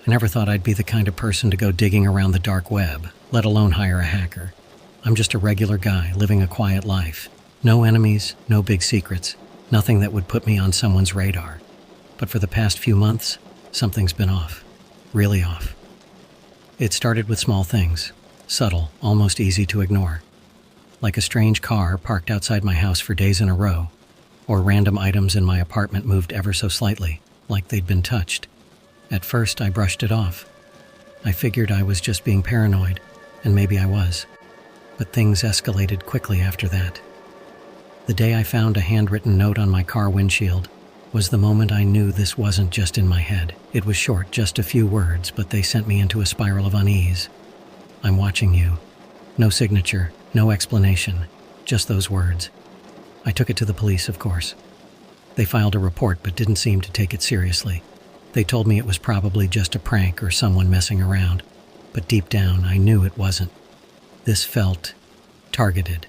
I never thought I'd be the kind of person to go digging around the dark web, let alone hire a hacker. I'm just a regular guy living a quiet life. No enemies, no big secrets, nothing that would put me on someone's radar. But for the past few months, something's been off. Really off. It started with small things, subtle, almost easy to ignore. Like a strange car parked outside my house for days in a row, or random items in my apartment moved ever so slightly, like they'd been touched. At first, I brushed it off. I figured I was just being paranoid, and maybe I was. But things escalated quickly after that. The day I found a handwritten note on my car windshield was the moment I knew this wasn't just in my head. It was short, just a few words, but they sent me into a spiral of unease. "I'm watching you." No signature, no explanation, just those words. I took it to the police, of course. They filed a report but didn't seem to take it seriously. They told me it was probably just a prank or someone messing around, but deep down I knew it wasn't. This felt targeted.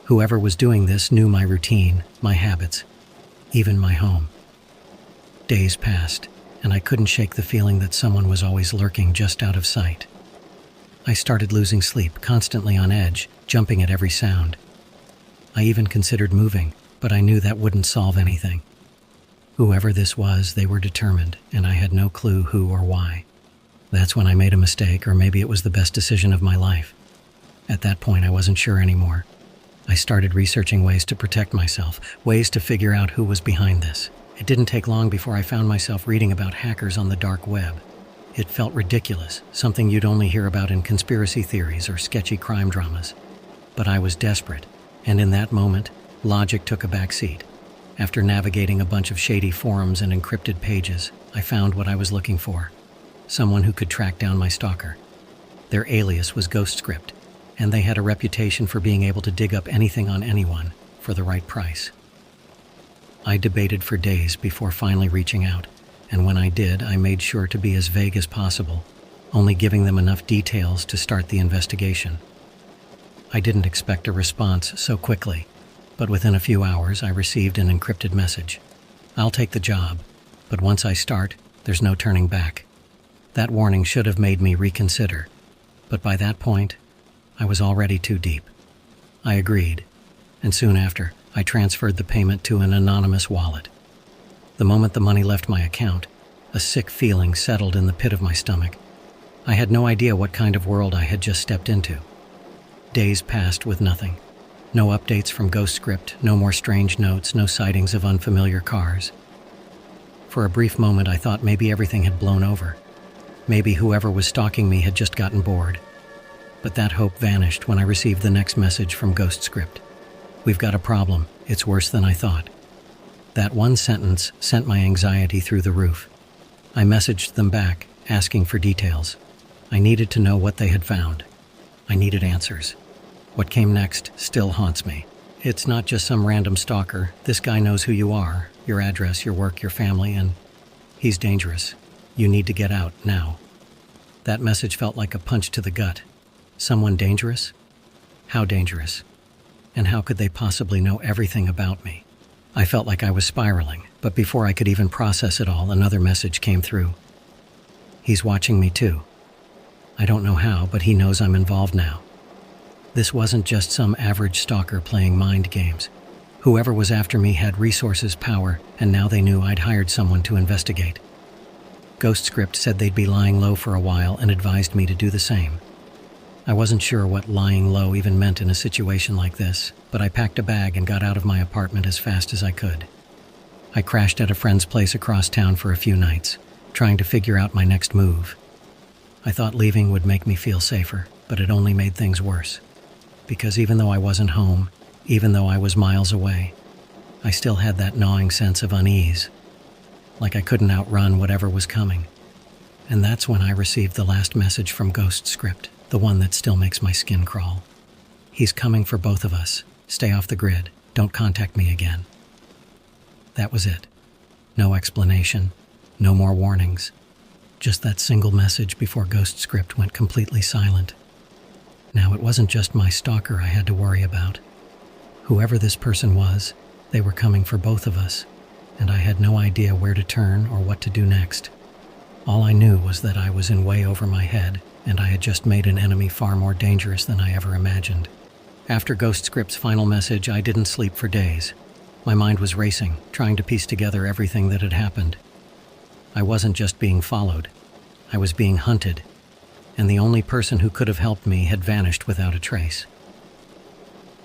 Whoever was doing this knew my routine, my habits, even my home. Days passed, and I couldn't shake the feeling that someone was always lurking just out of sight. I started losing sleep, constantly on edge, jumping at every sound. I even considered moving, but I knew that wouldn't solve anything. Whoever this was, they were determined, and I had no clue who or why. That's when I made a mistake, or maybe it was the best decision of my life. At that point, I wasn't sure anymore. I started researching ways to protect myself, ways to figure out who was behind this. It didn't take long before I found myself reading about hackers on the dark web. It felt ridiculous, something you'd only hear about in conspiracy theories or sketchy crime dramas. But I was desperate, and in that moment, logic took a backseat. After navigating a bunch of shady forums and encrypted pages, I found what I was looking for. Someone who could track down my stalker. Their alias was GhostScript, and they had a reputation for being able to dig up anything on anyone for the right price. I debated for days before finally reaching out, and when I did, I made sure to be as vague as possible, only giving them enough details to start the investigation. I didn't expect a response so quickly, but within a few hours I received an encrypted message. "I'll take the job, but once I start, there's no turning back." That warning should have made me reconsider, but by that point, I was already too deep. I agreed, and soon after, I transferred the payment to an anonymous wallet. The moment the money left my account, a sick feeling settled in the pit of my stomach. I had no idea what kind of world I had just stepped into. Days passed with nothing. No updates from GhostScript, no more strange notes, no sightings of unfamiliar cars. For a brief moment, I thought maybe everything had blown over. Maybe whoever was stalking me had just gotten bored. But that hope vanished when I received the next message from GhostScript. "We've got a problem. It's worse than I thought." That one sentence sent my anxiety through the roof. I messaged them back, asking for details. I needed to know what they had found. I needed answers. What came next still haunts me. "It's not just some random stalker. This guy knows who you are, your address, your work, your family, and he's dangerous. You need to get out now." That message felt like a punch to the gut. Someone dangerous? How dangerous? And how could they possibly know everything about me? I felt like I was spiraling, but before I could even process it all, another message came through. "He's watching me too. I don't know how, but he knows I'm involved now." This wasn't just some average stalker playing mind games. Whoever was after me had resources, power, and now they knew I'd hired someone to investigate. GhostScript said they'd be lying low for a while and advised me to do the same. I wasn't sure what lying low even meant in a situation like this, but I packed a bag and got out of my apartment as fast as I could. I crashed at a friend's place across town for a few nights, trying to figure out my next move. I thought leaving would make me feel safer, but it only made things worse. Because even though I wasn't home, even though I was miles away, I still had that gnawing sense of unease, like I couldn't outrun whatever was coming. And that's when I received the last message from GhostScript, the one that still makes my skin crawl. "He's coming for both of us. Stay off the grid. Don't contact me again." That was it. No explanation, no more warnings. Just that single message before GhostScript went completely silent. Now it wasn't just my stalker I had to worry about. Whoever this person was, they were coming for both of us, and I had no idea where to turn or what to do next. All I knew was that I was in way over my head, and I had just made an enemy far more dangerous than I ever imagined. After Ghostscript's final message, I didn't sleep for days. My mind was racing, trying to piece together everything that had happened. I wasn't just being followed. I was being hunted, and the only person who could have helped me had vanished without a trace.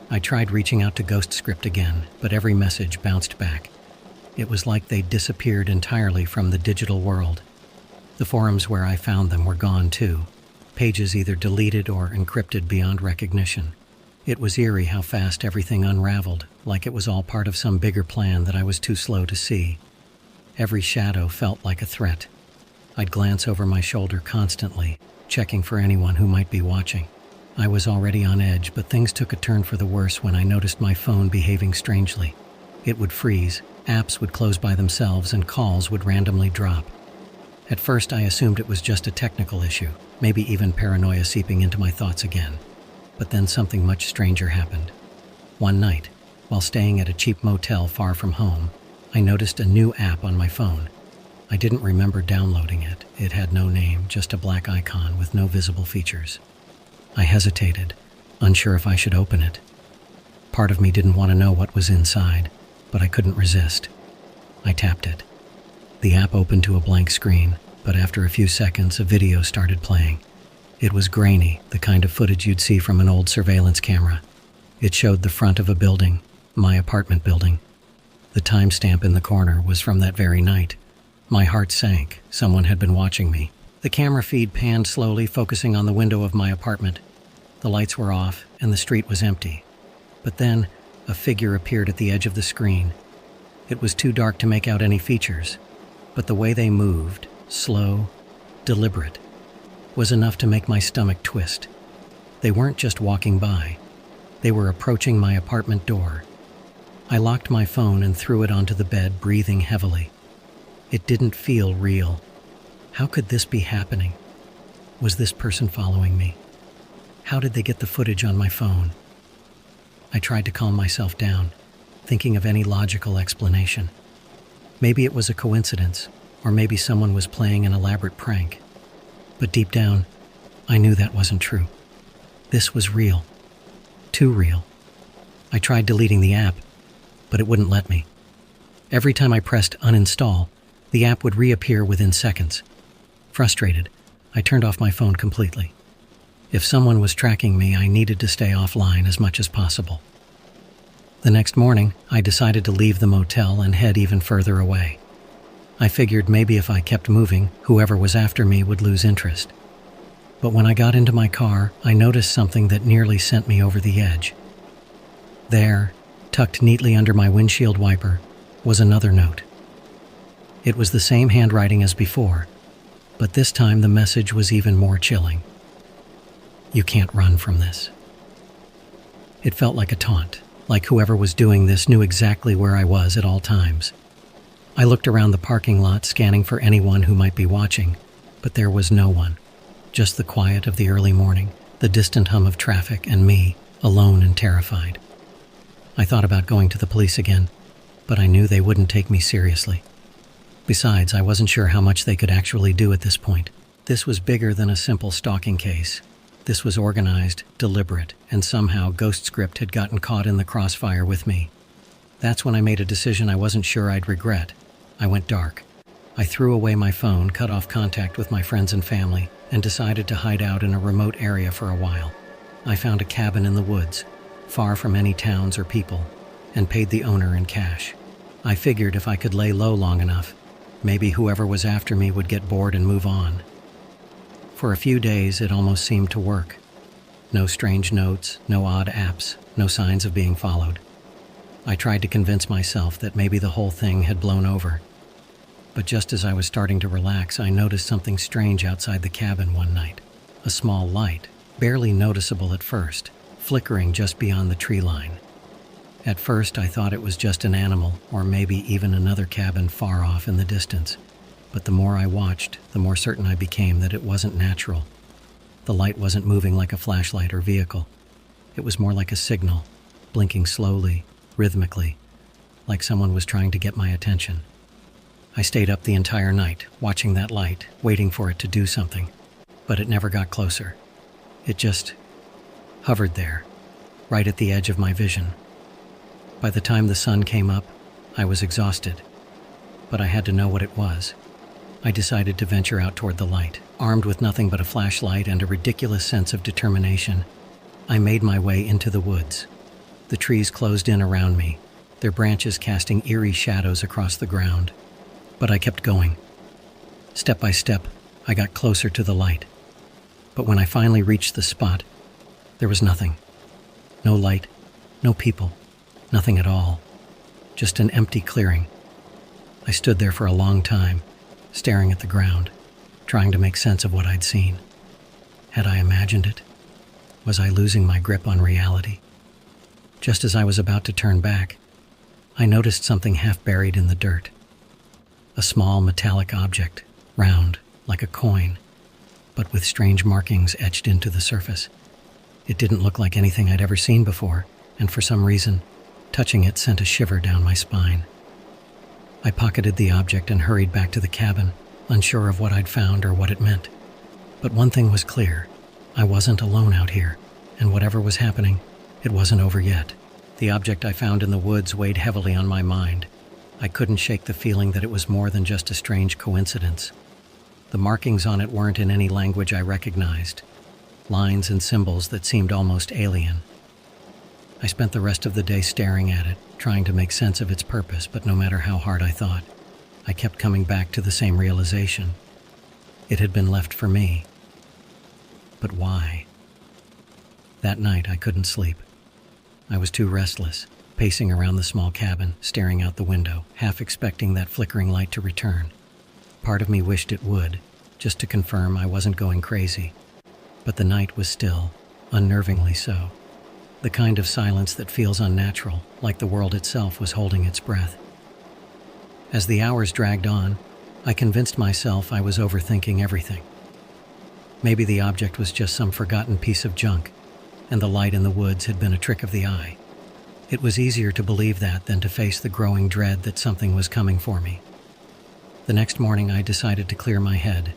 I tried reaching out to Ghostscript again, but every message bounced back. It was like they'd disappeared entirely from the digital world. The forums where I found them were gone too, pages either deleted or encrypted beyond recognition. It was eerie how fast everything unraveled, like it was all part of some bigger plan that I was too slow to see. Every shadow felt like a threat. I'd glance over my shoulder constantly, checking for anyone who might be watching. I was already on edge, but things took a turn for the worse when I noticed my phone behaving strangely. It would freeze, apps would close by themselves, and calls would randomly drop. At first, I assumed it was just a technical issue, maybe even paranoia seeping into my thoughts again. But then something much stranger happened. One night, while staying at a cheap motel far from home, I noticed a new app on my phone. I didn't remember downloading it. It had no name, just a black icon with no visible features. I hesitated, unsure if I should open it. Part of me didn't want to know what was inside, but I couldn't resist. I tapped it. The app opened to a blank screen, but after a few seconds, a video started playing. It was grainy, the kind of footage you'd see from an old surveillance camera. It showed the front of a building, my apartment building. The timestamp in the corner was from that very night. My heart sank. Someone had been watching me. The camera feed panned slowly, focusing on the window of my apartment. The lights were off, and the street was empty. But then, a figure appeared at the edge of the screen. It was too dark to make out any features, but the way they moved, slow, deliberate, was enough to make my stomach twist. They weren't just walking by. They were approaching my apartment door. I locked my phone and threw it onto the bed, breathing heavily. It didn't feel real. How could this be happening? Was this person following me? How did they get the footage on my phone? I tried to calm myself down, thinking of any logical explanation. Maybe it was a coincidence, or maybe someone was playing an elaborate prank. But deep down, I knew that wasn't true. This was real. Too real. I tried deleting the app, but it wouldn't let me. Every time I pressed uninstall, the app would reappear within seconds. Frustrated, I turned off my phone completely. If someone was tracking me, I needed to stay offline as much as possible. The next morning, I decided to leave the motel and head even further away. I figured maybe if I kept moving, whoever was after me would lose interest. But when I got into my car, I noticed something that nearly sent me over the edge. There, tucked neatly under my windshield wiper, was another note. It was the same handwriting as before, but this time the message was even more chilling. You can't run from this. It felt like a taunt, like whoever was doing this knew exactly where I was at all times. I looked around the parking lot, scanning for anyone who might be watching, but there was no one. Just the quiet of the early morning, the distant hum of traffic, and me, alone and terrified. I thought about going to the police again, but I knew they wouldn't take me seriously. Besides, I wasn't sure how much they could actually do at this point. This was bigger than a simple stalking case. This was organized, deliberate, and somehow Ghostscript had gotten caught in the crossfire with me. That's when I made a decision I wasn't sure I'd regret. I went dark. I threw away my phone, cut off contact with my friends and family, and decided to hide out in a remote area for a while. I found a cabin in the woods, far from any towns or people, and paid the owner in cash. I figured if I could lay low long enough, maybe whoever was after me would get bored and move on. For a few days, it almost seemed to work. No strange notes, no odd apps, no signs of being followed. I tried to convince myself that maybe the whole thing had blown over. But just as I was starting to relax, I noticed something strange outside the cabin one night. A small light, barely noticeable at first, flickering just beyond the tree line. At first, I thought it was just an animal, or maybe even another cabin far off in the distance. But the more I watched, the more certain I became that it wasn't natural. The light wasn't moving like a flashlight or vehicle. It was more like a signal, blinking slowly, rhythmically, like someone was trying to get my attention. I stayed up the entire night, watching that light, waiting for it to do something. But it never got closer. It just hovered there, right at the edge of my vision. By the time the sun came up, I was exhausted. But I had to know what it was. I decided to venture out toward the light. Armed with nothing but a flashlight and a ridiculous sense of determination, I made my way into the woods. The trees closed in around me, their branches casting eerie shadows across the ground. But I kept going. Step by step, I got closer to the light. But when I finally reached the spot, there was nothing. No light, no people, nothing at all. Just an empty clearing. I stood there for a long time, staring at the ground, trying to make sense of what I'd seen. Had I imagined it? Was I losing my grip on reality? Just as I was about to turn back, I noticed something half buried in the dirt. A small metallic object, round, like a coin, but with strange markings etched into the surface. It didn't look like anything I'd ever seen before, and for some reason, touching it sent a shiver down my spine. I pocketed the object and hurried back to the cabin, unsure of what I'd found or what it meant. But one thing was clear. I wasn't alone out here, and whatever was happening, it wasn't over yet. The object I found in the woods weighed heavily on my mind. I couldn't shake the feeling that it was more than just a strange coincidence. The markings on it weren't in any language I recognized, lines and symbols that seemed almost alien. I spent the rest of the day staring at it, trying to make sense of its purpose, but no matter how hard I thought, I kept coming back to the same realization. It had been left for me. But why? That night I couldn't sleep. I was too restless, pacing around the small cabin, staring out the window, half expecting that flickering light to return. Part of me wished it would, just to confirm I wasn't going crazy. But the night was still, unnervingly so. The kind of silence that feels unnatural, like the world itself was holding its breath. As the hours dragged on, I convinced myself I was overthinking everything. Maybe the object was just some forgotten piece of junk, and the light in the woods had been a trick of the eye. It was easier to believe that than to face the growing dread that something was coming for me. The next morning I decided to clear my head.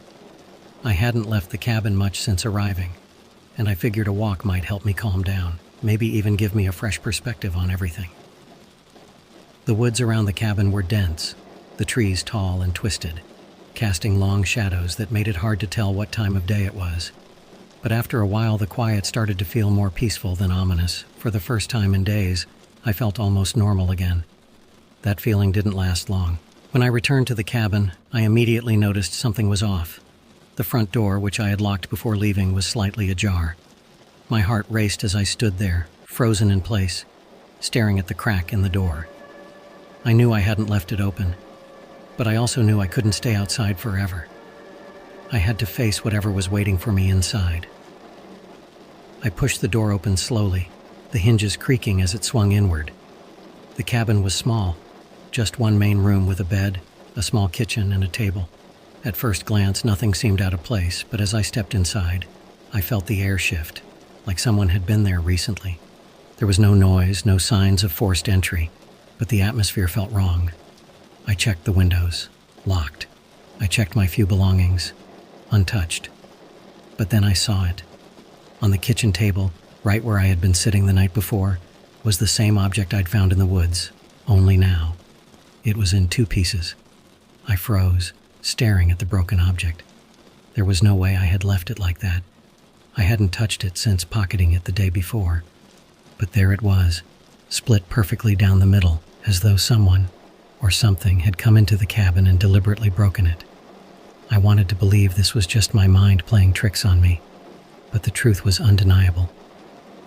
I hadn't left the cabin much since arriving, and I figured a walk might help me calm down, maybe even give me a fresh perspective on everything. The woods around the cabin were dense, the trees tall and twisted, casting long shadows that made it hard to tell what time of day it was. But after a while the quiet started to feel more peaceful than ominous. For the first time in days, I felt almost normal again. That feeling didn't last long. When I returned to the cabin, I immediately noticed something was off. The front door, which I had locked before leaving, was slightly ajar. My heart raced as I stood there, frozen in place, staring at the crack in the door. I knew I hadn't left it open, but I also knew I couldn't stay outside forever. I had to face whatever was waiting for me inside. I pushed the door open slowly, the hinges creaking as it swung inward. The cabin was small, just one main room with a bed, a small kitchen, and a table. At first glance, nothing seemed out of place, but as I stepped inside, I felt the air shift, like someone had been there recently. There was no noise, no signs of forced entry, but the atmosphere felt wrong. I checked the windows, locked. I checked my few belongings, untouched. But then I saw it. On the kitchen table, right where I had been sitting the night before, was the same object I'd found in the woods, only now. It was in two pieces. I froze, staring at the broken object. There was no way I had left it like that. I hadn't touched it since pocketing it the day before. But there it was, split perfectly down the middle, as though someone, or something, had come into the cabin and deliberately broken it. I wanted to believe this was just my mind playing tricks on me, but the truth was undeniable.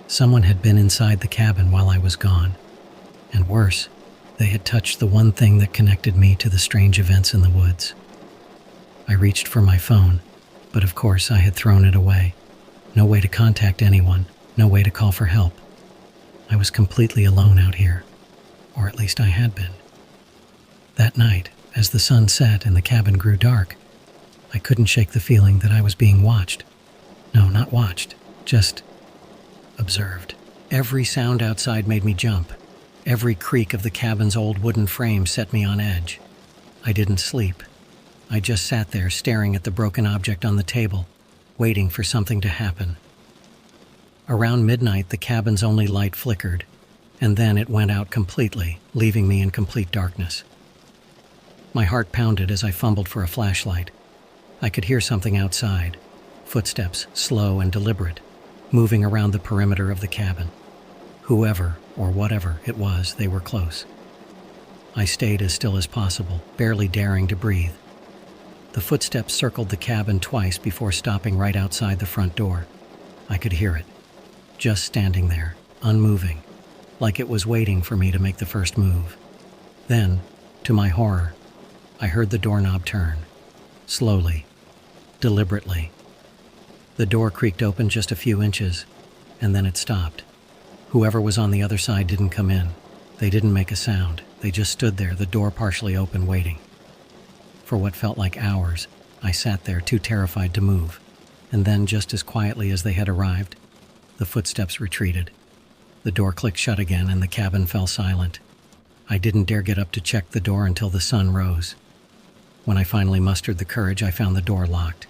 Someone had been inside the cabin while I was gone, and worse, they had touched the one thing that connected me to the strange events in the woods. I reached for my phone, but of course I had thrown it away. No way to contact anyone, no way to call for help. I was completely alone out here, or at least I had been. That night, as the sun set and the cabin grew dark, I couldn't shake the feeling that I was being watched. No, not watched, just observed. Every sound outside made me jump. Every creak of the cabin's old wooden frame set me on edge. I didn't sleep. I just sat there staring at the broken object on the table, waiting for something to happen. Around midnight, the cabin's only light flickered, and then it went out completely, leaving me in complete darkness. My heart pounded as I fumbled for a flashlight. I could hear something outside, footsteps, slow and deliberate, moving around the perimeter of the cabin. Whoever or whatever it was, they were close. I stayed as still as possible, barely daring to breathe. The footsteps circled the cabin twice before stopping right outside the front door. I could hear it, just standing there, unmoving, like it was waiting for me to make the first move. Then, to my horror, I heard the doorknob turn, slowly, deliberately. The door creaked open just a few inches, and then it stopped. Whoever was on the other side didn't come in. They didn't make a sound. They just stood there, the door partially open, waiting. For what felt like hours, I sat there, too terrified to move. And then, just as quietly as they had arrived, the footsteps retreated. The door clicked shut again, and the cabin fell silent. I didn't dare get up to check the door until the sun rose. When I finally mustered the courage, I found the door locked.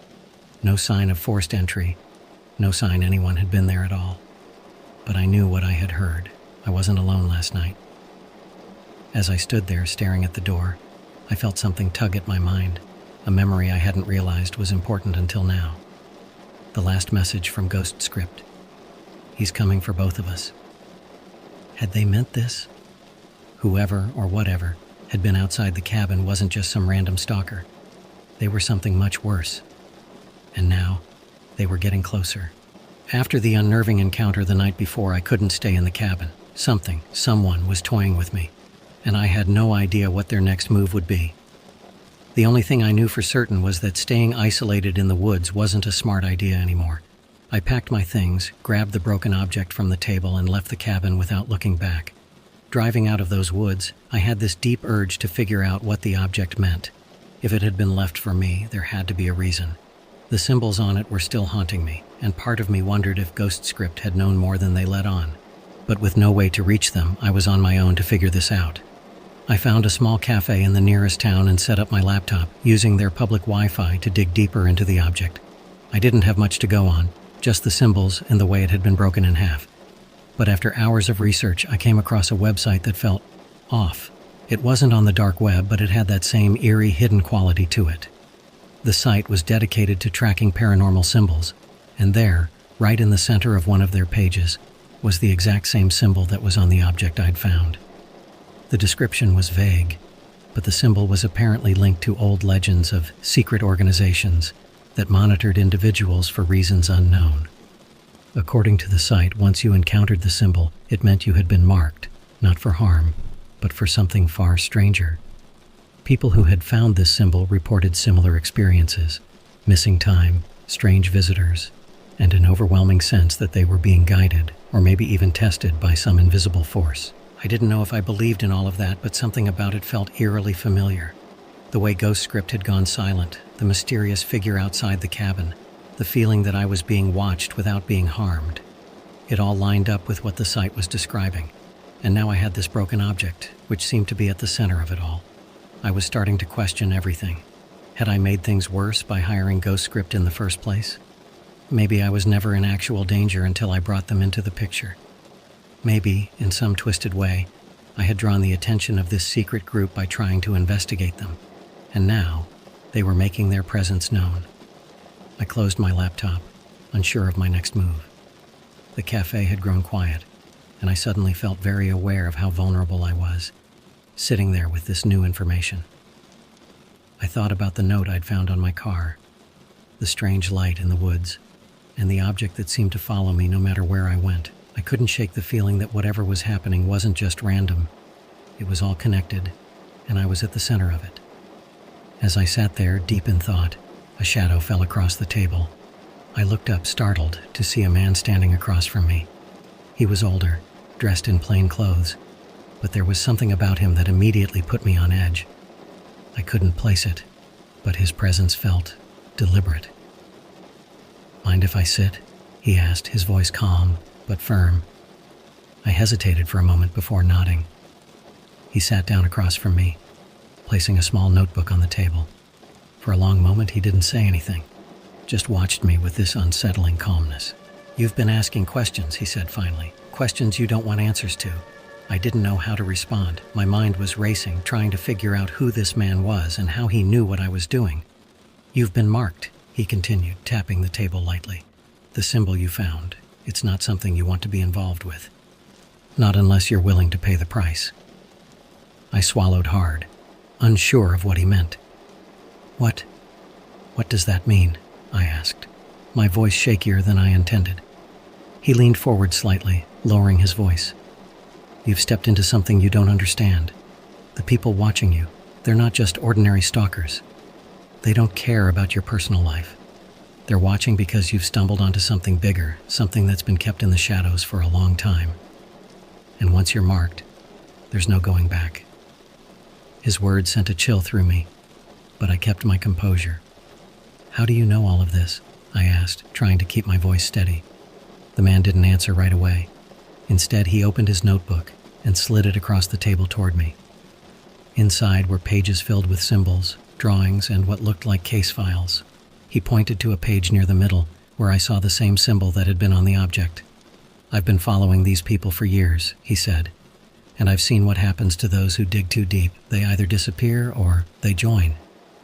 No sign of forced entry. No sign anyone had been there at all. But I knew what I had heard. I wasn't alone last night. As I stood there staring at the door, I felt something tug at my mind, a memory I hadn't realized was important until now. The last message from WhisperedStories. He's coming for both of us. Had they meant this? Whoever or whatever had been outside the cabin wasn't just some random stalker. They were something much worse. And now, they were getting closer. After the unnerving encounter the night before, I couldn't stay in the cabin. Someone was toying with me, and I had no idea what their next move would be. The only thing I knew for certain was that staying isolated in the woods wasn't a smart idea anymore. I packed my things, grabbed the broken object from the table, and left the cabin without looking back. Driving out of those woods, I had this deep urge to figure out what the object meant. If it had been left for me, there had to be a reason. The symbols on it were still haunting me, and part of me wondered if WhisperedStories had known more than they let on. But with no way to reach them, I was on my own to figure this out. I found a small cafe in the nearest town and set up my laptop, using their public Wi-Fi to dig deeper into the object. I didn't have much to go on, just the symbols and the way it had been broken in half. But after hours of research, I came across a website that felt off. It wasn't on the dark web, but it had that same eerie, hidden quality to it. The site was dedicated to tracking paranormal symbols, and there, right in the center of one of their pages, was the exact same symbol that was on the object I'd found. The description was vague, but the symbol was apparently linked to old legends of secret organizations that monitored individuals for reasons unknown. According to the site, once you encountered the symbol, it meant you had been marked, not for harm, but for something far stranger. People who had found this symbol reported similar experiences: missing time, strange visitors, and an overwhelming sense that they were being guided, or maybe even tested by some invisible force. I didn't know if I believed in all of that, but something about it felt eerily familiar. The way WhisperedStories had gone silent, the mysterious figure outside the cabin, the feeling that I was being watched without being harmed. It all lined up with what the site was describing, and now I had this broken object, which seemed to be at the center of it all. I was starting to question everything. Had I made things worse by hiring WhisperedStories in the first place? Maybe I was never in actual danger until I brought them into the picture. Maybe, in some twisted way, I had drawn the attention of this secret group by trying to investigate them, and now they were making their presence known. I closed my laptop, unsure of my next move. The cafe had grown quiet, and I suddenly felt very aware of how vulnerable I was, sitting there with this new information. I thought about the note I'd found on my car, the strange light in the woods, and the object that seemed to follow me no matter where I went. I couldn't shake the feeling that whatever was happening wasn't just random. It was all connected, and I was at the center of it. As I sat there, deep in thought, a shadow fell across the table. I looked up, startled, to see a man standing across from me. He was older, dressed in plain clothes, but there was something about him that immediately put me on edge. I couldn't place it, but his presence felt deliberate. "Mind if I sit?" he asked, his voice calm but firm. I hesitated for a moment before nodding. He sat down across from me, placing a small notebook on the table. For a long moment, he didn't say anything, just watched me with this unsettling calmness. "You've been asking questions," he said finally. "Questions you don't want answers to." I didn't know how to respond. My mind was racing, trying to figure out who this man was and how he knew what I was doing. "You've been marked," he continued, tapping the table lightly. "The symbol you found, it's not something you want to be involved with. Not unless you're willing to pay the price." I swallowed hard, unsure of what he meant. What does that mean?" I asked, my voice shakier than I intended. He leaned forward slightly, lowering his voice. "You've stepped into something you don't understand. The people watching you, they're not just ordinary stalkers. They don't care about your personal life. They're watching because you've stumbled onto something bigger, something that's been kept in the shadows for a long time. And once you're marked, there's no going back." His words sent a chill through me, but I kept my composure. "How do you know all of this?" I asked, trying to keep my voice steady. The man didn't answer right away. Instead, he opened his notebook and slid it across the table toward me. Inside were pages filled with symbols, drawings, and what looked like case files. He pointed to a page near the middle, where I saw the same symbol that had been on the object. "I've been following these people for years," he said, "and I've seen what happens to those who dig too deep. They either disappear or they join."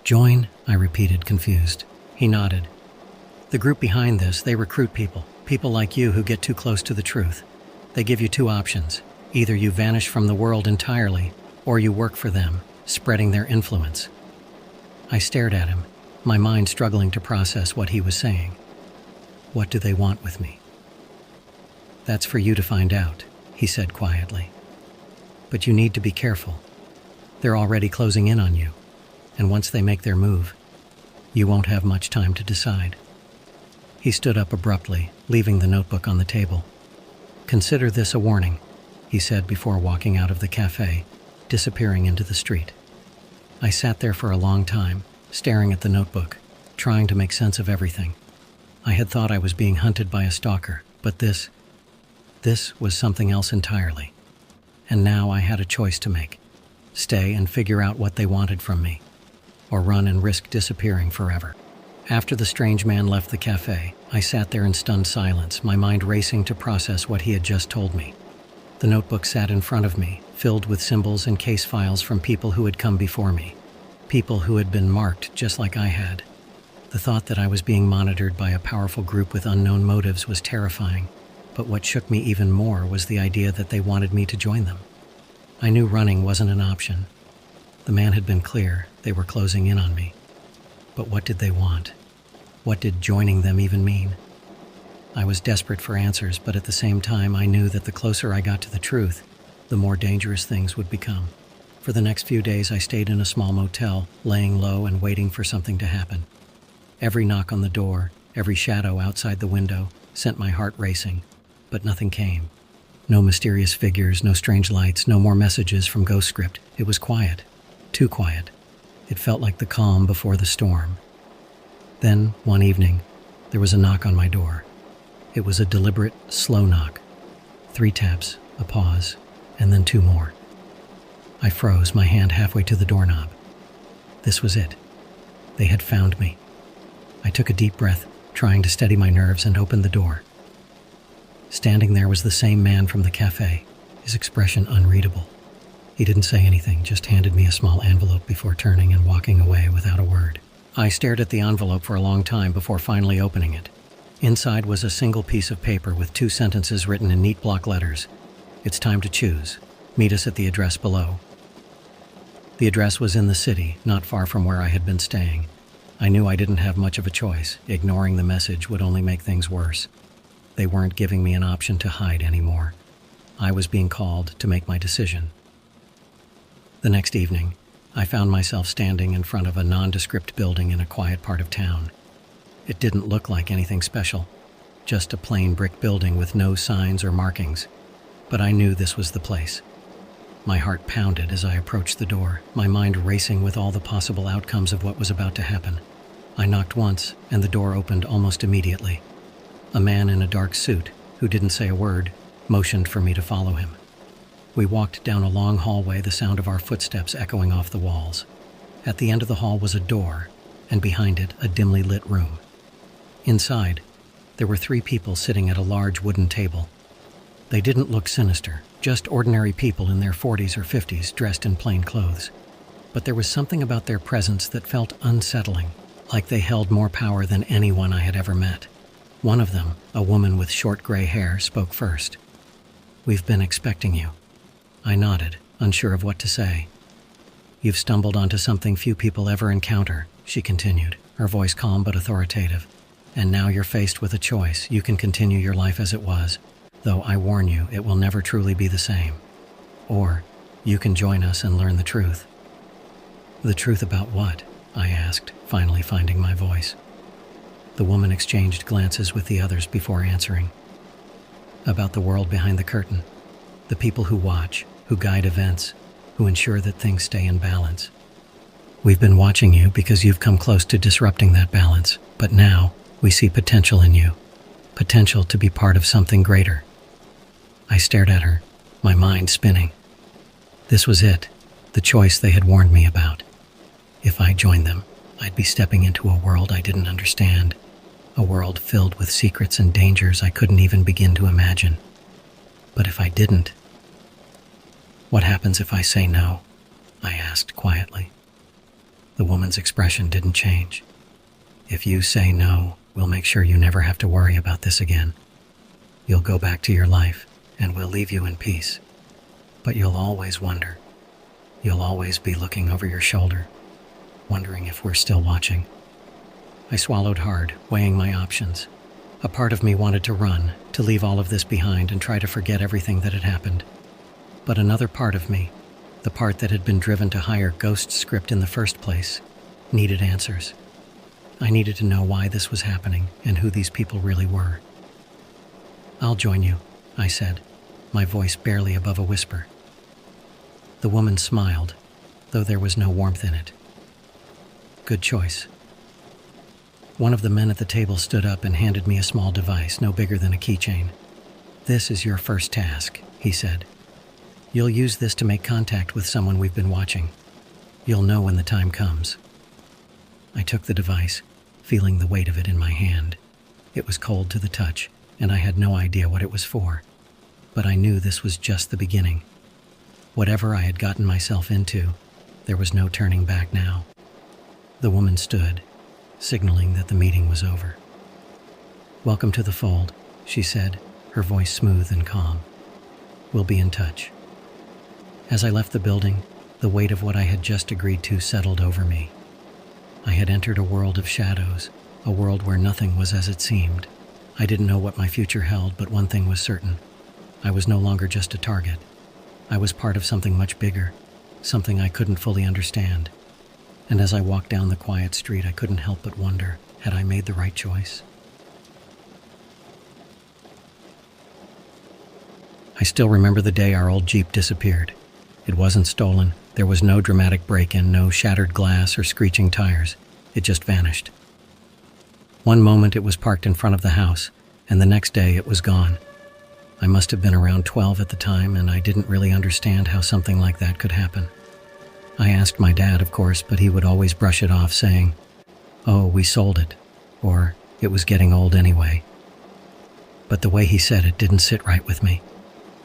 "Join?" I repeated, confused. He nodded. "The group behind this, they recruit people like you who get too close to the truth. They give you two options. Either you vanish from the world entirely, or you work for them, spreading their influence." I stared at him, my mind struggling to process what he was saying. "What do they want with me?" "That's for you to find out," he said quietly. "But you need to be careful. They're already closing in on you, and once they make their move, you won't have much time to decide." He stood up abruptly, leaving the notebook on the table. "Consider this a warning," he said before walking out of the cafe, disappearing into the street. I sat there for a long time, staring at the notebook, trying to make sense of everything. I had thought I was being hunted by a stalker, but this was something else entirely. And now I had a choice to make: stay and figure out what they wanted from me, or run and risk disappearing forever. After the strange man left the cafe, I sat there in stunned silence, my mind racing to process what he had just told me. The notebook sat in front of me, filled with symbols and case files from people who had come before me, people who had been marked just like I had. The thought that I was being monitored by a powerful group with unknown motives was terrifying, but what shook me even more was the idea that they wanted me to join them. I knew running wasn't an option. The man had been clear, they were closing in on me. But what did they want? What did joining them even mean? I was desperate for answers, but at the same time I knew that the closer I got to the truth, the more dangerous things would become. For the next few days I stayed in a small motel, laying low and waiting for something to happen. Every knock on the door, every shadow outside the window, sent my heart racing, but nothing came. No mysterious figures, no strange lights, no more messages from Ghost Script. It was quiet. Too quiet. It felt like the calm before the storm. Then, one evening, there was a knock on my door. It was a deliberate, slow knock. 3 taps, a pause, and then 2 more. I froze, my hand halfway to the doorknob. This was it. They had found me. I took a deep breath, trying to steady my nerves, and opened the door. Standing there was the same man from the cafe, his expression unreadable. He didn't say anything, just handed me a small envelope before turning and walking away without a word. I stared at the envelope for a long time before finally opening it. Inside was a single piece of paper with 2 sentences written in neat block letters. "It's time to choose. Meet us at the address below." The address was in the city, not far from where I had been staying. I knew I didn't have much of a choice. Ignoring the message would only make things worse. They weren't giving me an option to hide anymore. I was being called to make my decision. The next evening, I found myself standing in front of a nondescript building in a quiet part of town. It didn't look like anything special, just a plain brick building with no signs or markings. But I knew this was the place. My heart pounded as I approached the door, my mind racing with all the possible outcomes of what was about to happen. I knocked once, and the door opened almost immediately. A man in a dark suit, who didn't say a word, motioned for me to follow him. We walked down a long hallway, the sound of our footsteps echoing off the walls. At the end of the hall was a door, and behind it, a dimly lit room. Inside, there were 3 people sitting at a large wooden table. They didn't look sinister, just ordinary people in their 40s or 50s dressed in plain clothes. But there was something about their presence that felt unsettling, like they held more power than anyone I had ever met. One of them, a woman with short gray hair, spoke first. "We've been expecting you." I nodded, unsure of what to say. "You've stumbled onto something few people ever encounter," she continued, her voice calm but authoritative. "And now you're faced with a choice. You can continue your life as it was, though I warn you, it will never truly be the same. Or you can join us and learn the truth." "The truth about what?" I asked, finally finding my voice. The woman exchanged glances with the others before answering. "About the world behind the curtain. The people who watch, who guide events, who ensure that things stay in balance. We've been watching you because you've come close to disrupting that balance, but now we see potential in you. Potential to be part of something greater." I stared at her, my mind spinning. This was it, the choice they had warned me about. If I joined them, I'd be stepping into a world I didn't understand, a world filled with secrets and dangers I couldn't even begin to imagine. But if I didn't, "What happens if I say no?" I asked quietly. The woman's expression didn't change. "If you say no, we'll make sure you never have to worry about this again. You'll go back to your life, and we'll leave you in peace. But you'll always wonder. You'll always be looking over your shoulder, wondering if we're still watching." I swallowed hard, weighing my options. A part of me wanted to run, to leave all of this behind and try to forget everything that had happened. But another part of me, the part that had been driven to hire ghost script in the first place, needed answers. I needed to know why this was happening and who these people really were. "I'll join you," I said, my voice barely above a whisper. The woman smiled, though there was no warmth in it. "Good choice." One of the men at the table stood up and handed me a small device no bigger than a keychain. "This is your first task," he said. "You'll use this to make contact with someone we've been watching. You'll know when the time comes." I took the device, feeling the weight of it in my hand. It was cold to the touch, and I had no idea what it was for. But I knew this was just the beginning. Whatever I had gotten myself into, there was no turning back now. The woman stood, signaling that the meeting was over. "Welcome to the fold," she said, her voice smooth and calm. "We'll be in touch." As I left the building, the weight of what I had just agreed to settled over me. I had entered a world of shadows, a world where nothing was as it seemed. I didn't know what my future held, but one thing was certain. I was no longer just a target. I was part of something much bigger, something I couldn't fully understand. And as I walked down the quiet street, I couldn't help but wonder, had I made the right choice? I still remember the day our old Jeep disappeared. It wasn't stolen. There was no dramatic break-in, no shattered glass or screeching tires. It just vanished. One moment it was parked in front of the house, and the next day it was gone. I must have been around 12 at the time, and I didn't really understand how something like that could happen. I asked my dad, of course, but he would always brush it off, saying, "Oh, we sold it," or "It was getting old anyway." But the way he said it didn't sit right with me.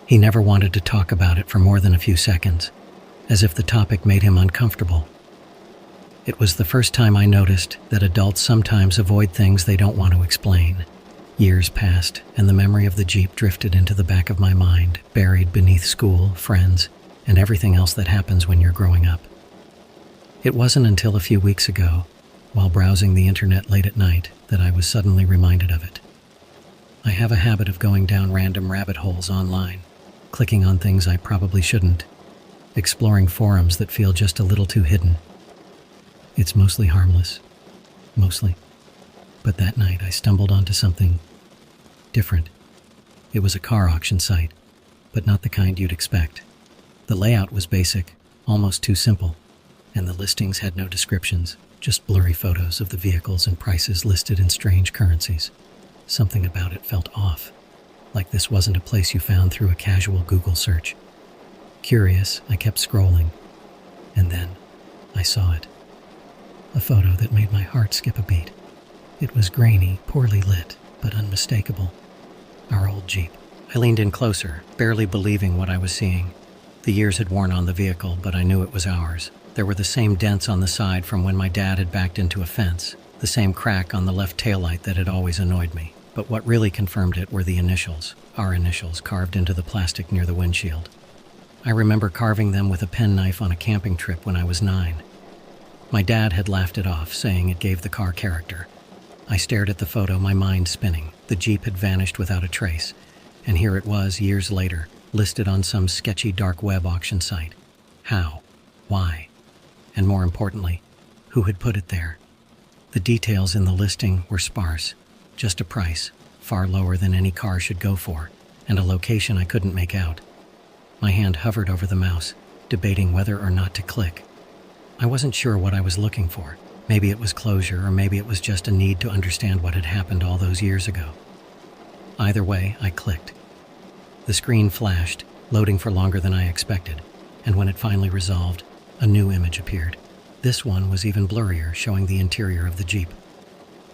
He never wanted to talk about it for more than a few seconds, as if the topic made him uncomfortable. It was the first time I noticed that adults sometimes avoid things they don't want to explain. Years passed, and the memory of the Jeep drifted into the back of my mind, buried beneath school, friends, and everything else that happens when you're growing up. It wasn't until a few weeks ago, while browsing the internet late at night, that I was suddenly reminded of it. I have a habit of going down random rabbit holes online, clicking on things I probably shouldn't, exploring forums that feel just a little too hidden. It's mostly harmless. Mostly. But that night I stumbled onto something different. It was a car auction site, but not the kind you'd expect. The layout was basic, almost too simple, and the listings had no descriptions, just blurry photos of the vehicles and prices listed in strange currencies. Something about it felt off, like this wasn't a place you found through a casual Google search. Curious, I kept scrolling, and then I saw it. A photo that made my heart skip a beat. It was grainy, poorly lit, but unmistakable. Our old Jeep. I leaned in closer, barely believing what I was seeing. The years had worn on the vehicle, but I knew it was ours. There were the same dents on the side from when my dad had backed into a fence, the same crack on the left taillight that had always annoyed me. But what really confirmed it were the initials, our initials, carved into the plastic near the windshield. I remember carving them with a penknife on a camping trip when I was 9. My dad had laughed it off, saying it gave the car character. I stared at the photo, my mind spinning. The Jeep had vanished without a trace, and here it was, years later, listed on some sketchy dark web auction site. How? Why? And more importantly, who had put it there? The details in the listing were sparse. Just a price, far lower than any car should go for, and a location I couldn't make out. My hand hovered over the mouse, debating whether or not to click. I wasn't sure what I was looking for. Maybe it was closure, or maybe it was just a need to understand what had happened all those years ago. Either way, I clicked. The screen flashed, loading for longer than I expected, and when it finally resolved, a new image appeared. This one was even blurrier, showing the interior of the Jeep.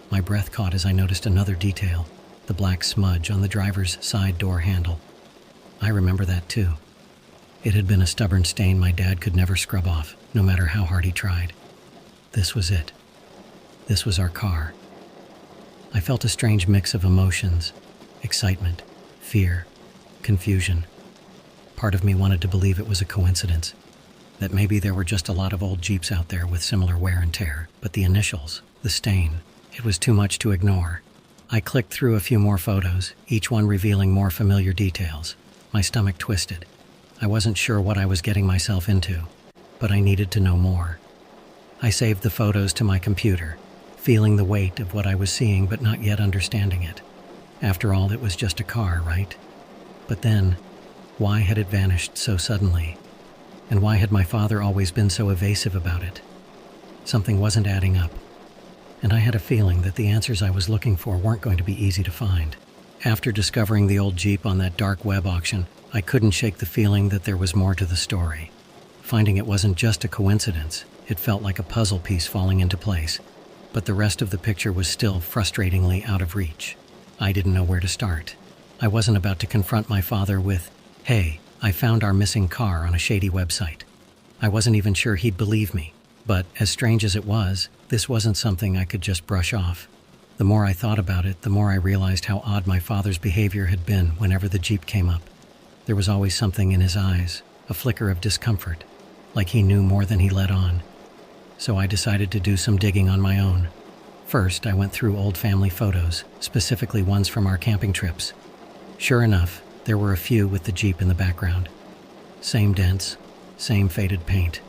My breath caught as I noticed another detail, the black smudge on the driver's side door handle. I remember that too. It had been a stubborn stain my dad could never scrub off, no matter how hard he tried. This was it. This was our car. I felt a strange mix of emotions, excitement, fear, confusion. Part of me wanted to believe it was a coincidence, that maybe there were just a lot of old Jeeps out there with similar wear and tear, but the initials, the stain, it was too much to ignore. I clicked through a few more photos, each one revealing more familiar details. My stomach twisted. I wasn't sure what I was getting myself into, but I needed to know more. I saved the photos to my computer, feeling the weight of what I was seeing but not yet understanding it. After all, it was just a car, right? But then, why had it vanished so suddenly? And why had my father always been so evasive about it? Something wasn't adding up, and I had a feeling that the answers I was looking for weren't going to be easy to find. After discovering the old Jeep on that dark web auction, I couldn't shake the feeling that there was more to the story. Finding it wasn't just a coincidence, it felt like a puzzle piece falling into place, but the rest of the picture was still frustratingly out of reach. I didn't know where to start. I wasn't about to confront my father with, "Hey, I found our missing car on a shady website." I wasn't even sure he'd believe me, but as strange as it was, this wasn't something I could just brush off. The more I thought about it, the more I realized how odd my father's behavior had been whenever the Jeep came up. There was always something in his eyes, a flicker of discomfort, like he knew more than he let on. So I decided to do some digging on my own. First, I went through old family photos, specifically ones from our camping trips. Sure enough, there were a few with the Jeep in the background. Same dents, same faded paint.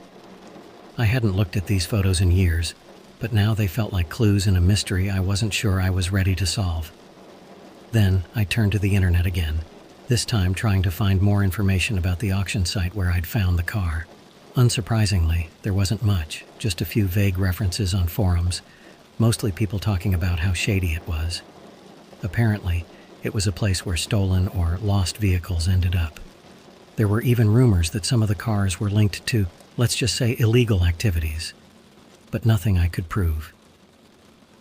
I hadn't looked at these photos in years, but now they felt like clues in a mystery I wasn't sure I was ready to solve. Then I turned to the internet again, this time trying to find more information about the auction site where I'd found the car. Unsurprisingly, there wasn't much, just a few vague references on forums, mostly people talking about how shady it was. Apparently, it was a place where stolen or lost vehicles ended up. There were even rumors that some of the cars were linked to, let's just say, illegal activities, but nothing I could prove.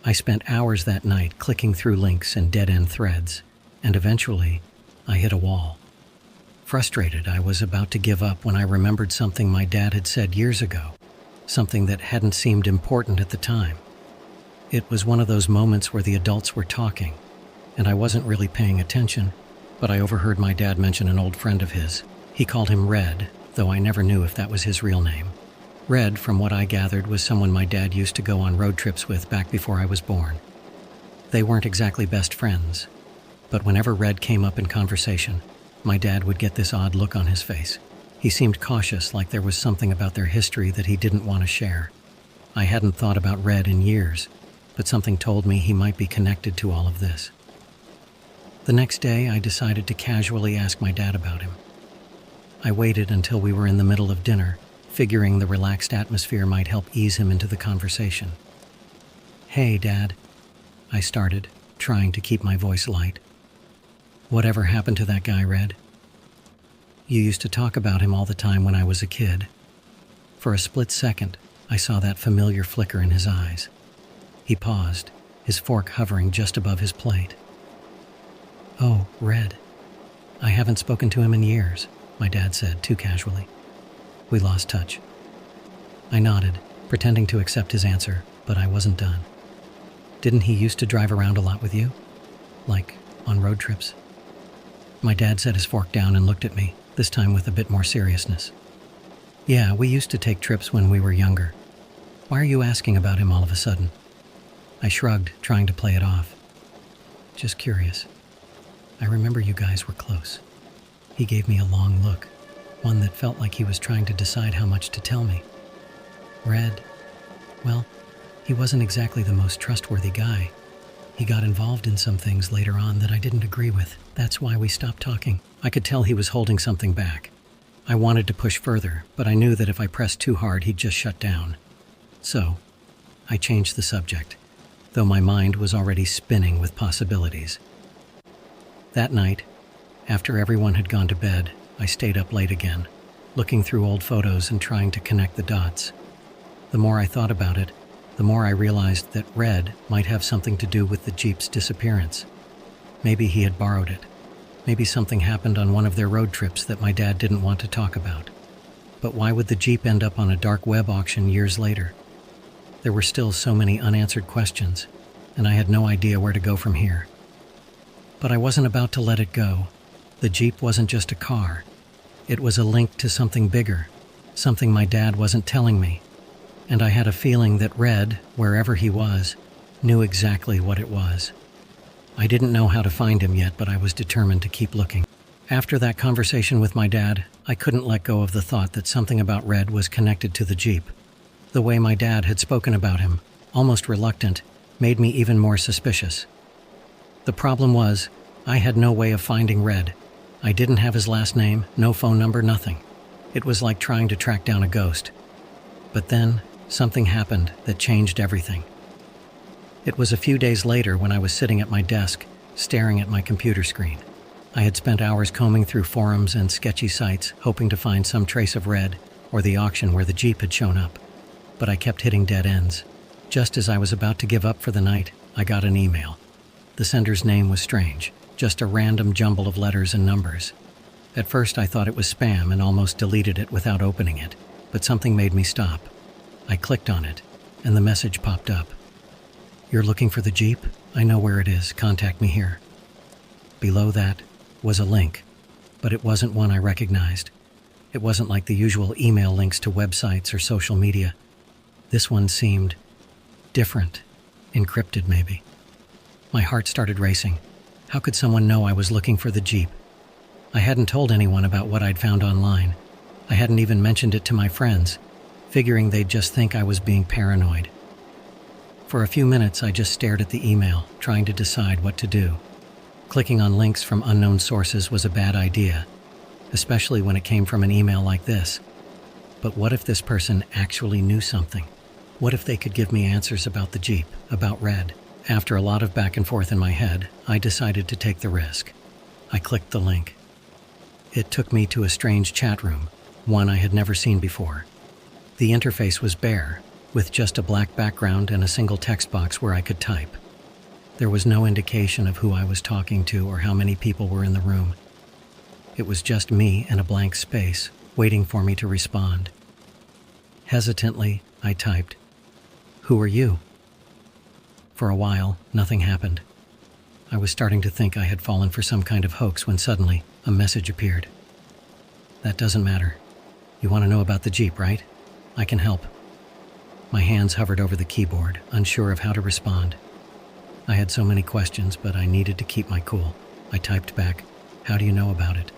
I spent hours that night clicking through links and dead-end threads, and eventually, I hit a wall. Frustrated, I was about to give up when I remembered something my dad had said years ago, something that hadn't seemed important at the time. It was one of those moments where the adults were talking, and I wasn't really paying attention, but I overheard my dad mention an old friend of his. He called him Red, though I never knew if that was his real name. Red, from what I gathered, was someone my dad used to go on road trips with back before I was born. They weren't exactly best friends, but whenever Red came up in conversation, my dad would get this odd look on his face. He seemed cautious, like there was something about their history that he didn't want to share. I hadn't thought about Red in years, but something told me he might be connected to all of this. The next day, I decided to casually ask my dad about him. I waited until we were in the middle of dinner, figuring the relaxed atmosphere might help ease him into the conversation. "Hey, Dad," I started, trying to keep my voice light. "Whatever happened to that guy, Red?" You used to talk about him all the time when I was a kid." For a split second, I saw that familiar flicker in his eyes. He paused, his fork hovering just above his plate. "Oh, Red. I haven't spoken to him in years," my dad said, too casually. We lost touch. I nodded, pretending to accept his answer, but I wasn't done. "Didn't he used to drive around a lot with you? Like, on road trips?" My dad set his fork down and looked at me, this time with a bit more seriousness. "Yeah, we used to take trips when we were younger. Why are you asking about him all of a sudden?" I shrugged, trying to play it off. "Just curious. I remember you guys were close." He gave me a long look, one that felt like he was trying to decide how much to tell me. "Red, well, he wasn't exactly the most trustworthy guy. He got involved in some things later on that I didn't agree with. That's why we stopped talking." I could tell he was holding something back. I wanted to push further, but I knew that if I pressed too hard, he'd just shut down. So, I changed the subject, though my mind was already spinning with possibilities. That night, after everyone had gone to bed, I stayed up late again, looking through old photos and trying to connect the dots. The more I thought about it, the more I realized that Red might have something to do with the Jeep's disappearance. Maybe he had borrowed it. Maybe something happened on one of their road trips that my dad didn't want to talk about. But why would the Jeep end up on a dark web auction years later? There were still so many unanswered questions, and I had no idea where to go from here. But I wasn't about to let it go. The Jeep wasn't just a car. It was a link to something bigger, something my dad wasn't telling me. And I had a feeling that Red, wherever he was, knew exactly what it was. I didn't know how to find him yet, but I was determined to keep looking. After that conversation with my dad, I couldn't let go of the thought that something about Red was connected to the Jeep. The way my dad had spoken about him, almost reluctant, made me even more suspicious. The problem was, I had no way of finding Red. I didn't have his last name, no phone number, nothing. It was like trying to track down a ghost. But then, something happened that changed everything. It was a few days later when I was sitting at my desk, staring at my computer screen. I had spent hours combing through forums and sketchy sites, hoping to find some trace of Red or the auction where the Jeep had shown up. But I kept hitting dead ends. Just as I was about to give up for the night, I got an email. The sender's name was strange, just a random jumble of letters and numbers. At first I thought it was spam and almost deleted it without opening it, but something made me stop. I clicked on it, and the message popped up. "You're looking for the Jeep? I know where it is. Contact me here." Below that was a link, but it wasn't one I recognized. It wasn't like the usual email links to websites or social media. This one seemed different, encrypted maybe. My heart started racing. How could someone know I was looking for the Jeep? I hadn't told anyone about what I'd found online. I hadn't even mentioned it to my friends, figuring they'd just think I was being paranoid. For a few minutes, I just stared at the email, trying to decide what to do. Clicking on links from unknown sources was a bad idea, especially when it came from an email like this. But what if this person actually knew something? What if they could give me answers about the Jeep, about Red? After a lot of back and forth in my head, I decided to take the risk. I clicked the link. It took me to a strange chat room, one I had never seen before. The interface was bare, with just a black background and a single text box where I could type. There was no indication of who I was talking to or how many people were in the room. It was just me and a blank space, waiting for me to respond. Hesitantly, I typed, "Who are you?" For a while, nothing happened. I was starting to think I had fallen for some kind of hoax when suddenly, a message appeared. "That doesn't matter. You want to know about the Jeep, right? I can help." My hands hovered over the keyboard, unsure of how to respond. I had so many questions, but I needed to keep my cool. I typed back, "How do you know about it?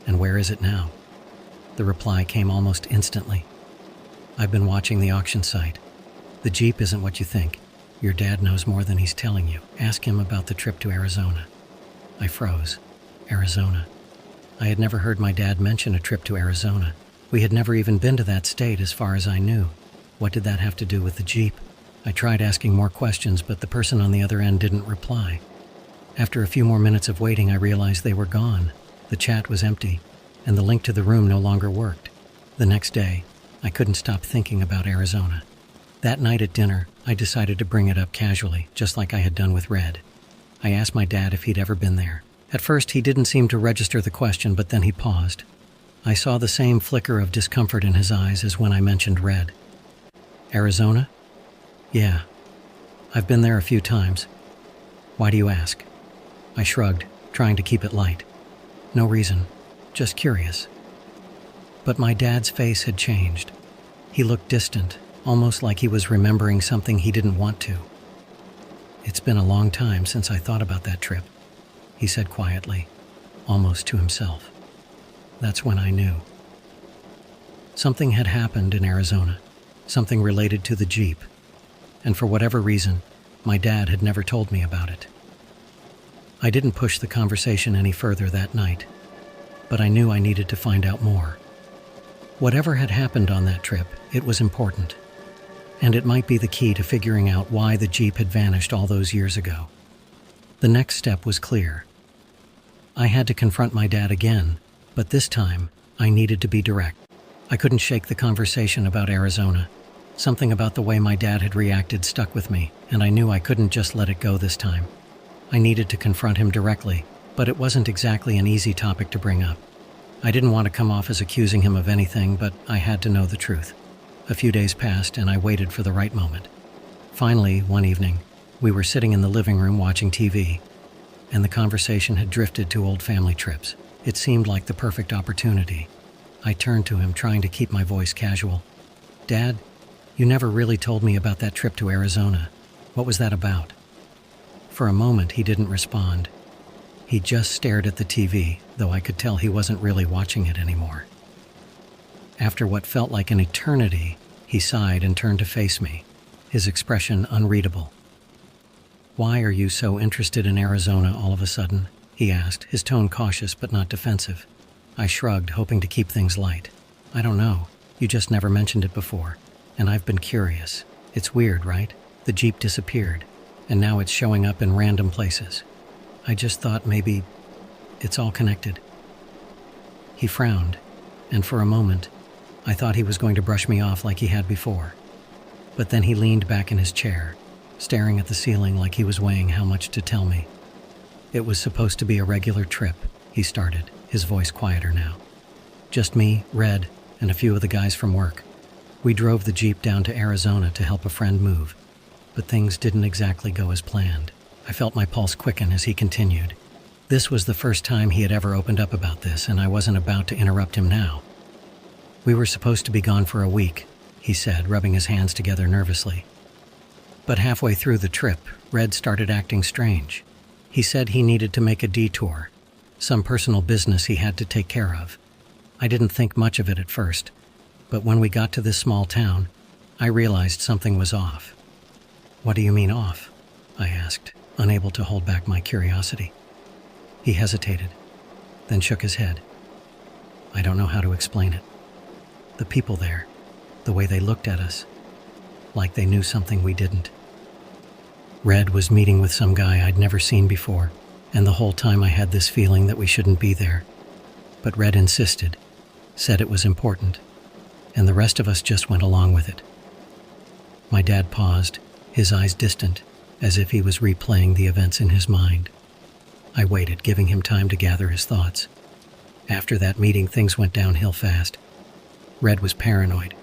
And where is it now?" The reply came almost instantly. "I've been watching the auction site. The Jeep isn't what you think. Your dad knows more than he's telling you. Ask him about the trip to Arizona." I froze. Arizona. I had never heard my dad mention a trip to Arizona. We had never even been to that state as far as I knew. What did that have to do with the Jeep? I tried asking more questions, but the person on the other end didn't reply. After a few more minutes of waiting, I realized they were gone. The chat was empty. and the link to the room no longer worked. The next day, I couldn't stop thinking about Arizona. That night at dinner, I decided to bring it up casually, just like I had done with Red. I asked my dad if he'd ever been there. At first, he didn't seem to register the question, but then he paused. I saw the same flicker of discomfort in his eyes as when I mentioned Red. Arizona? Yeah. I've been there a few times. Why do you ask? I shrugged, trying to keep it light. No reason, just curious. But my dad's face had changed. He looked distant, almost like he was remembering something he didn't want to. It's been a long time since I thought about that trip, he said quietly, almost to himself. That's when I knew. Something had happened in Arizona, something related to the Jeep, and for whatever reason, my dad had never told me about it. I didn't push the conversation any further that night, but I knew I needed to find out more. Whatever had happened on that trip, it was important, and it might be the key to figuring out why the Jeep had vanished all those years ago. The next step was clear. I had to confront my dad again, but this time, I needed to be direct. I couldn't shake the conversation about Arizona. Something about the way my dad had reacted stuck with me, and I knew I couldn't just let it go this time. I needed to confront him directly, but it wasn't exactly an easy topic to bring up. I didn't want to come off as accusing him of anything, but I had to know the truth. A few days passed, and I waited for the right moment. Finally, one evening, we were sitting in the living room watching TV, and the conversation had drifted to old family trips. It seemed like the perfect opportunity. I turned to him, trying to keep my voice casual. Dad, you never really told me about that trip to Arizona. What was that about? For a moment, he didn't respond. He just stared at the TV, though I could tell he wasn't really watching it anymore. After what felt like an eternity, he sighed and turned to face me, his expression unreadable. Why are you so interested in Arizona all of a sudden? He asked, his tone cautious but not defensive. I shrugged, hoping to keep things light. I don't know. You just never mentioned it before, and I've been curious. It's weird, right? The Jeep disappeared, and now it's showing up in random places. I just thought maybe it's all connected. He frowned, and for a moment, I thought he was going to brush me off like he had before. But then he leaned back in his chair, staring at the ceiling like he was weighing how much to tell me. It was supposed to be a regular trip, he started, his voice quieter now. Just me, Red, and a few of the guys from work. We drove the Jeep down to Arizona to help a friend move, but things didn't exactly go as planned. I felt my pulse quicken as he continued. This was the first time he had ever opened up about this, and I wasn't about to interrupt him now. We were supposed to be gone for a week, he said, rubbing his hands together nervously. But halfway through the trip, Red started acting strange. He said he needed to make a detour, some personal business he had to take care of. I didn't think much of it at first, but when we got to this small town, I realized something was off. What do you mean off? I asked, unable to hold back my curiosity. He hesitated, then shook his head. I don't know how to explain it. The people there, the way they looked at us, like they knew something we didn't. Red was meeting with some guy I'd never seen before, and the whole time I had this feeling that we shouldn't be there. But Red insisted, said it was important, and the rest of us just went along with it. My dad paused, his eyes distant, as if he was replaying the events in his mind. I waited, giving him time to gather his thoughts. After that meeting, things went downhill fast. Red was paranoid,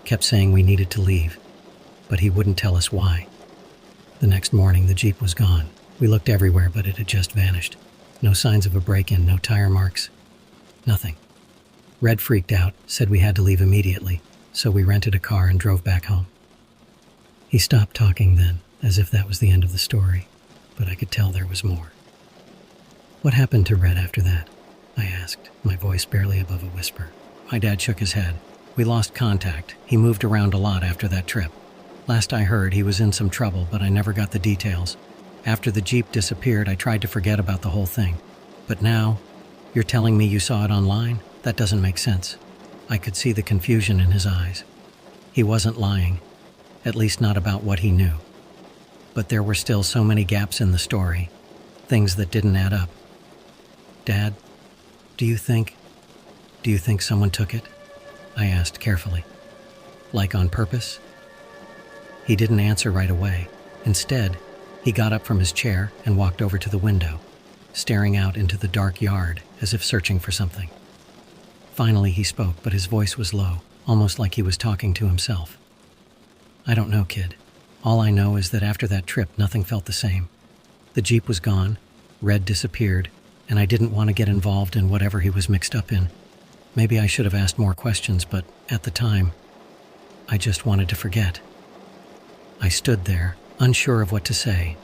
kept saying we needed to leave, but he wouldn't tell us why. The next morning, the Jeep was gone. We looked everywhere, but it had just vanished. No signs of a break-in, no tire marks, nothing. Red freaked out, said we had to leave immediately, so we rented a car and drove back home. He stopped talking then, as if that was the end of the story, but I could tell there was more. What happened to Red after that? I asked, my voice barely above a whisper. My dad shook his head. We lost contact. He moved around a lot after that trip. Last I heard, he was in some trouble, but I never got the details. After the Jeep disappeared, I tried to forget about the whole thing. But now, you're telling me you saw it online? That doesn't make sense. I could see the confusion in his eyes. He wasn't lying, at least not about what he knew. But there were still so many gaps in the story, things that didn't add up. Dad, do you think... Do you think someone took it? I asked carefully. Like on purpose? He didn't answer right away. Instead, he got up from his chair and walked over to the window, staring out into the dark yard as if searching for something. Finally, he spoke, but his voice was low, almost like he was talking to himself. I don't know, kid. All I know is that after that trip, nothing felt the same. The Jeep was gone, Red disappeared, and I didn't want to get involved in whatever he was mixed up in. Maybe I should have asked more questions, but at the time, I just wanted to forget. I stood there, unsure of what to say.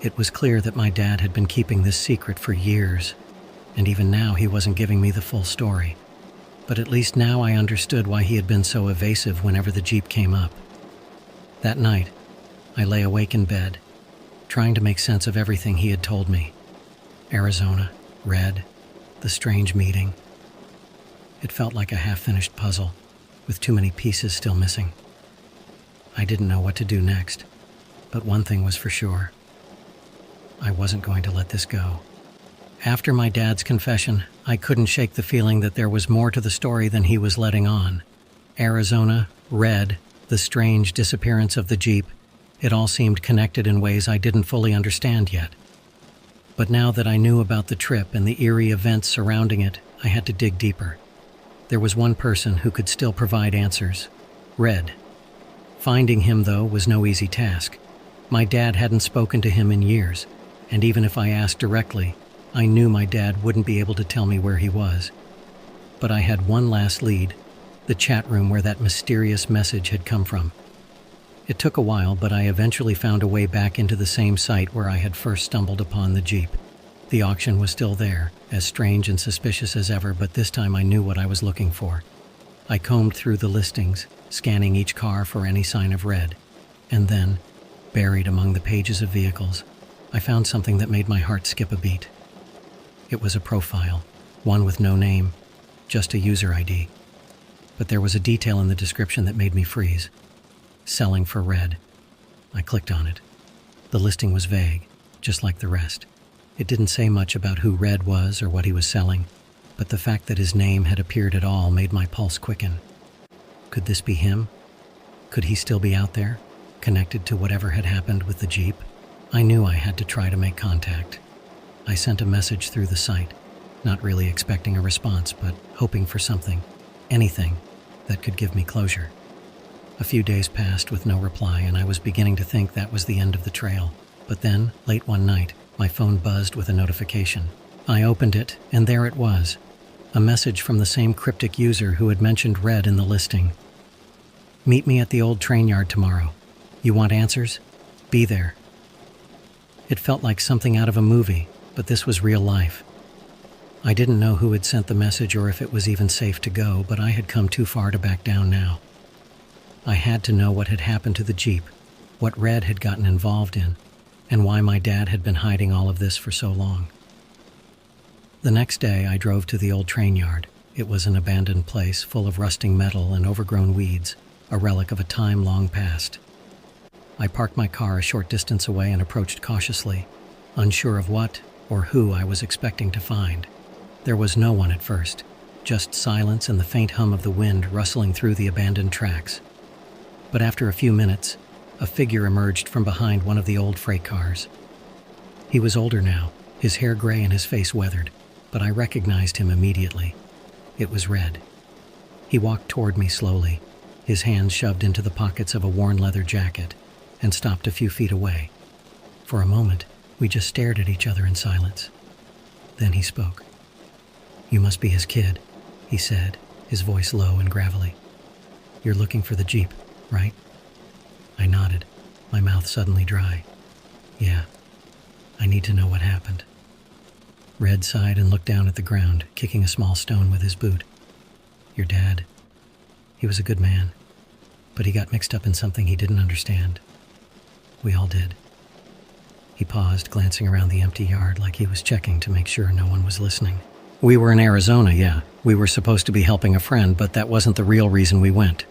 It was clear that my dad had been keeping this secret for years, and even now he wasn't giving me the full story. But at least now I understood why he had been so evasive whenever the Jeep came up. That night, I lay awake in bed, trying to make sense of everything he had told me. Arizona, Red, the strange meeting. It felt like a half-finished puzzle, with too many pieces still missing. I didn't know what to do next, but one thing was for sure. I wasn't going to let this go. After my dad's confession, I couldn't shake the feeling that there was more to the story than he was letting on. Arizona, Red, the strange disappearance of the Jeep, it all seemed connected in ways I didn't fully understand yet. But now that I knew about the trip and the eerie events surrounding it, I had to dig deeper. There was one person who could still provide answers: Red. Finding him, though, was no easy task. My dad hadn't spoken to him in years, and even if I asked directly, I knew my dad wouldn't be able to tell me where he was. But I had one last lead: the chat room where that mysterious message had come from. It took a while, but I eventually found a way back into the same site where I had first stumbled upon the Jeep. The auction was still there, as strange and suspicious as ever, but this time I knew what I was looking for. I combed through the listings, scanning each car for any sign of Red. And then, buried among the pages of vehicles, I found something that made my heart skip a beat. It was a profile, one with no name, just a user ID. But there was a detail in the description that made me freeze. Selling for Red. I clicked on it. The listing was vague, just like the rest. It didn't say much about who Red was or what he was selling, but the fact that his name had appeared at all made my pulse quicken. Could this be him? Could he still be out there, connected to whatever had happened with the Jeep? I knew I had to try to make contact. I sent a message through the site, not really expecting a response, but hoping for something, anything, that could give me closure. A few days passed with no reply, and I was beginning to think that was the end of the trail. But then, late one night, my phone buzzed with a notification. I opened it, and there it was. A message from the same cryptic user who had mentioned Red in the listing. Meet me at the old train yard tomorrow. You want answers? Be there. It felt like something out of a movie, but this was real life. I didn't know who had sent the message or if it was even safe to go, but I had come too far to back down now. I had to know what had happened to the Jeep, what Red had gotten involved in, and why my dad had been hiding all of this for so long. The next day, I drove to the old train yard. It was an abandoned place full of rusting metal and overgrown weeds, a relic of a time long past. I parked my car a short distance away and approached cautiously, unsure of what or who I was expecting to find. There was no one at first, just silence and the faint hum of the wind rustling through the abandoned tracks. But after a few minutes, a figure emerged from behind one of the old freight cars. He was older now, his hair gray and his face weathered, but I recognized him immediately. It was Red. He walked toward me slowly, his hands shoved into the pockets of a worn leather jacket, and stopped a few feet away. For a moment, we just stared at each other in silence. Then he spoke. "You must be his kid," he said, his voice low and gravelly. "You're looking for the Jeep, right?" I nodded, my mouth suddenly dry. "Yeah, I need to know what happened." Red sighed and looked down at the ground, kicking a small stone with his boot. "Your dad, he was a good man, but he got mixed up in something he didn't understand. We all did." He paused, glancing around the empty yard like he was checking to make sure no one was listening. "We were in Arizona, yeah. We were supposed to be helping a friend, but that wasn't the real reason we went.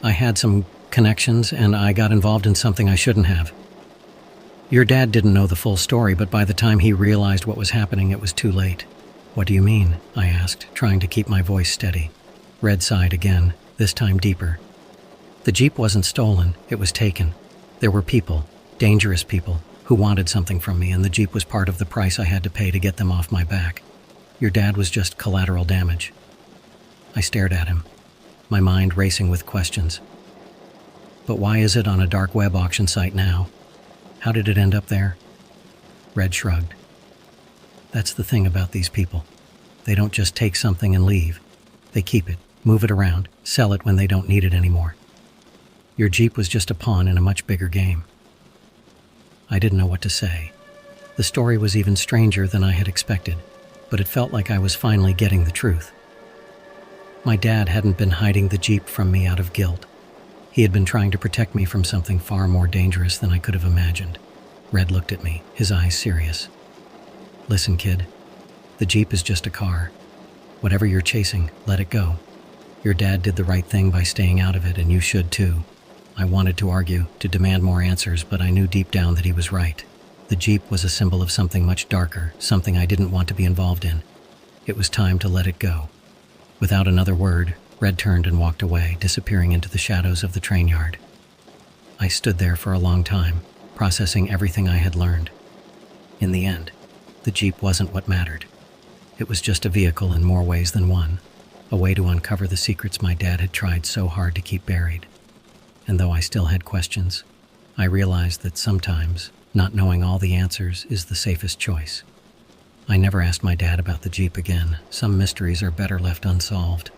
I had some connections, and I got involved in something I shouldn't have. Your dad didn't know the full story, but by the time he realized what was happening, it was too late. What do you mean? I asked, trying to keep my voice steady. Red sighed again, this time deeper. The Jeep wasn't stolen, it was taken. There were people, dangerous people, who wanted something from me, and the Jeep was part of the price I had to pay to get them off my back. Your dad was just collateral damage. I stared at him, my mind racing with questions. But why is it on a dark web auction site now? How did it end up there? Red shrugged. That's the thing about these people. They don't just take something and leave. They keep it, move it around, sell it when they don't need it anymore. Your Jeep was just a pawn in a much bigger game. I didn't know what to say. The story was even stranger than I had expected, but it felt like I was finally getting the truth. My dad hadn't been hiding the Jeep from me out of guilt. He had been trying to protect me from something far more dangerous than I could have imagined. Red looked at me, his eyes serious. Listen, kid. The Jeep is just a car. Whatever you're chasing, let it go. Your dad did the right thing by staying out of it, and you should too. I wanted to argue, to demand more answers, but I knew deep down that he was right. The Jeep was a symbol of something much darker, something I didn't want to be involved in. It was time to let it go. Without another word, Red turned and walked away, disappearing into the shadows of the train yard. I stood there for a long time, processing everything I had learned. In the end, the Jeep wasn't what mattered. It was just a vehicle in more ways than one, a way to uncover the secrets my dad had tried so hard to keep buried. And though I still had questions, I realized that sometimes not knowing all the answers is the safest choice. I never asked my dad about the Jeep again. Some mysteries are better left unsolved.